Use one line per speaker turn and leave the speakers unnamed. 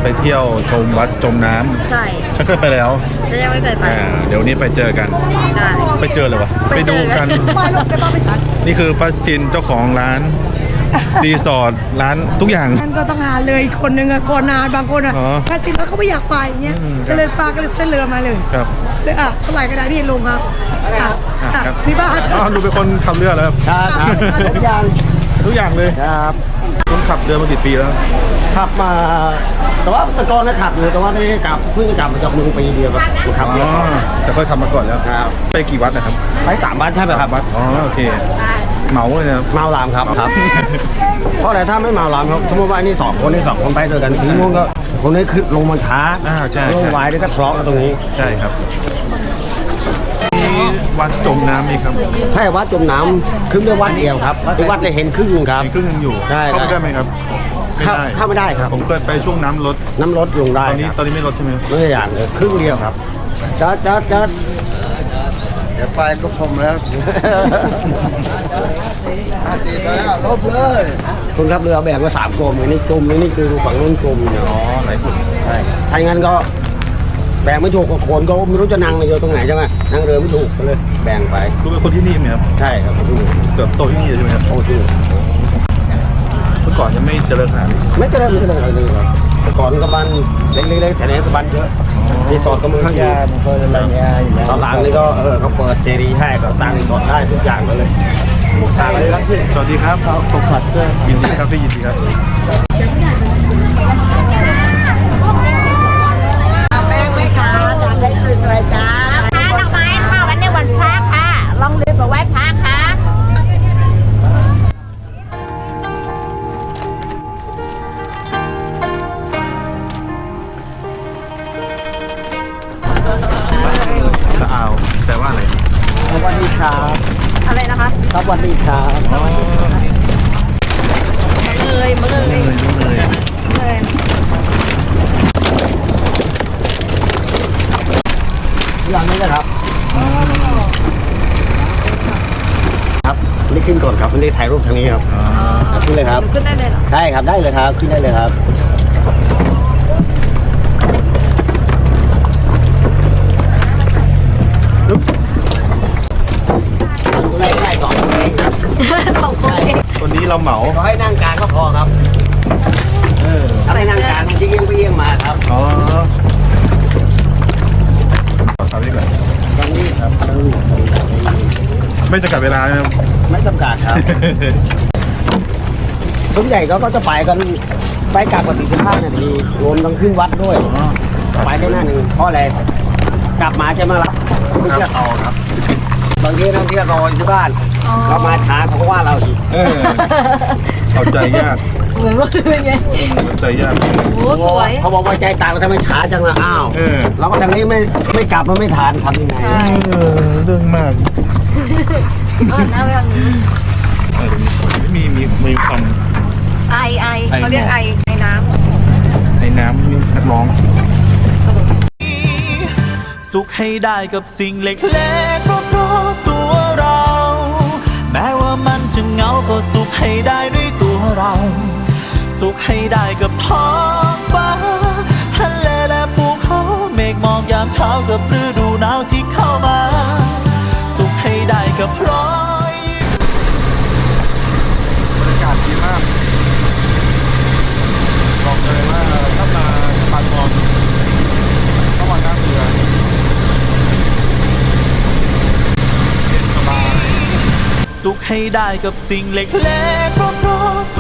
ไปเที่ยวชมวัดจมน้ำ
ใช่
ฉันเคยไปแล้ว
ฉันยังไม่เคยไป
เดี๋ยวนี้ไปเจอกัน
ได้
ไปเจอเลยวะไปดูกันนี่คือป้าซินเจ้าของร้านรีสอร์ทร้านทุกอย่าง
ท่านก็ต้องหาเลยคนหนึ่งอะก่อนนานบางคนอะพาสินแล้วเขาไม่อยากไปเงี้ยก็เลยปาก็เลยเส้นเรือมาเลย
ครับ
เท่าไหร่ก็ได้ที่ลงครับพี่บ้า
ดูเป็นคนขับเรือแล้ว
ครับทุกอย่าง
เลย
ครับ
คุณขับเรือมากี่ปีแล้ว
ขับมาแต่ว่าแต่ก่อนนะขับอยู่แต่ว่าได้กลับเพิ่งกลับมาจากเมืองปีเดียวครับขับเรือ
แต่เคยขับมาก่อนแล้ว
ครับ
ไปกี่วัดนะครับ
ไป3 วัดใช่ไหมครับ
วัดโอเคเหมาเลยนะ
เมาลามครับเพราะอะไรถ้าไม่เมาลามครับสมมติว่านี่2 คนไปด้วยกันทีนู้นก็คนนี้ขึ้นลงมันช้าลงวายได้ก็ทะเลาะกันตรงนี้
ใช่ครับวัดจมน้ำนี่ครับ
ใช่วัดจมน้ำครึ่งเดียววัดเดียวครับวัดได้เห็นครึ่งครับ
ครึ่งนึงอยู่เข้าได้ไหมครับ
เข้าไม่ได้ครับ
ผมเคยไปช่วงน้ำลด
ลงได้
ตอนนี้ไม่ลดใช่ไหม
ไม่อย่างเลยครึ่งเดียวครับจัดเดี๋ยวไปก็ผมแล้ว50ไปแล้วลบเลยคุณครับเรือแบ่งมา3 กรมนี่กรมนี่คือฝั่งนู้นกรม
หลายกลุ่ม
ใช่ถ้างั้นก็แบ่งไม่ถูกกับคนก็ไม่รู้จะนั่งอยู่ตรงไหนใช่ไหมนั่งเรือไม่ถูกก็เลยแบ่งไป
คุณเป็นคนที่นี่ไหมครับ
ใช่ครับ
เกิดโตที่นี่ใช่ไหมครับ
โตที่นี่
เมื่อก่อนยังไม่เจริญขนาดนี้
ไม่เจริญอะไรเลยครับแต่ก่อนก็บ้านเล็กๆแถวนี้ก็บ้านเยอะรีสอร์ทก็มันข้างอยู่ตอนหลังนี่ก็เขาเปิดเสรีให้ก็ตั้งรีสอร์ทได้ทุกอย่างเลย
สวัสดีครับ
ผมขัดด้วย
ยินดีครับพี่ยินดีครับ
แป้งไหมคะจานได้สวยๆจ้า
ดอกไม้มาวันในวันพระค่ะลองลืมมาไหว้พระค่ะ
อ้าวแต่ว่าอะไร
สวัสดีครับ
อะไรนะคะ
สวัสดีครับ
มาเลย
อย่างนี้นะครับครับนี่ขึ้นก่อนครับนี่ถ่ายรูปทางนี้ครับขึ้นเลยครับ
ขึ้นได้เลยเหรอ
ได้ครับได้เลยครับขึ้นได้เลยครับได้2 คนเองครับ
2 คนเอง
วันนี้เราเหมา
ขอให้นั่งกลางก็พอครับถ้าไม่นั่งกลางมันจะเอียงไปเอียงมาครับ
ทำดีกว่า
ตอนนี้ครับ
ไม่จำกัดเวลาไหมครับ
ไม่จำกัดครับส่วนใหญ่ก็จะไปกันไปกลับกับ45 นาทีรวมต้องขึ้นวัดด้วยไปได้หน้าหนึ่งเพราะอะไรกลับมาจะมารับไม่เชื่อต่อครับบางทีนักเที่ยวรออยู่ที่บ้านเรามาช้าเขาก็ว่าเราอีก
เข้าใจยาก
เหมือนว่าคือไง
เข้าใจยาก
โอ้สวย
เขาบอกว่าใจต่างแล้วทำไมช้าจังล่ะอ้าวเราก็ทางนี้ไม่กลับมันไม่ทานทำยังไง
เรื่องมาก
น้ำเรื่อง
นี้มีค
ำไอเขาเรียกไอน้
ำนักร้อง
สุขให้ได้กับสิ่งเล็กๆรอบๆตัวเราแม้ว่ามันจะเหงาก็สุขให้ได้ด้วยตัวเราสุขให้ได้กับท้องฟ้าทะเลและภูเขาเมฆหมอกยามเช้ากับฤดูหนาวที่เข้ามาสุขให้ได้กับรอย
บรรยากาศดีมากบอกเลยว่าถ้ามาปากคลองเข้ามานั่งเรือ
สุขให้ได้กับสิ่งเล็กๆรอบๆ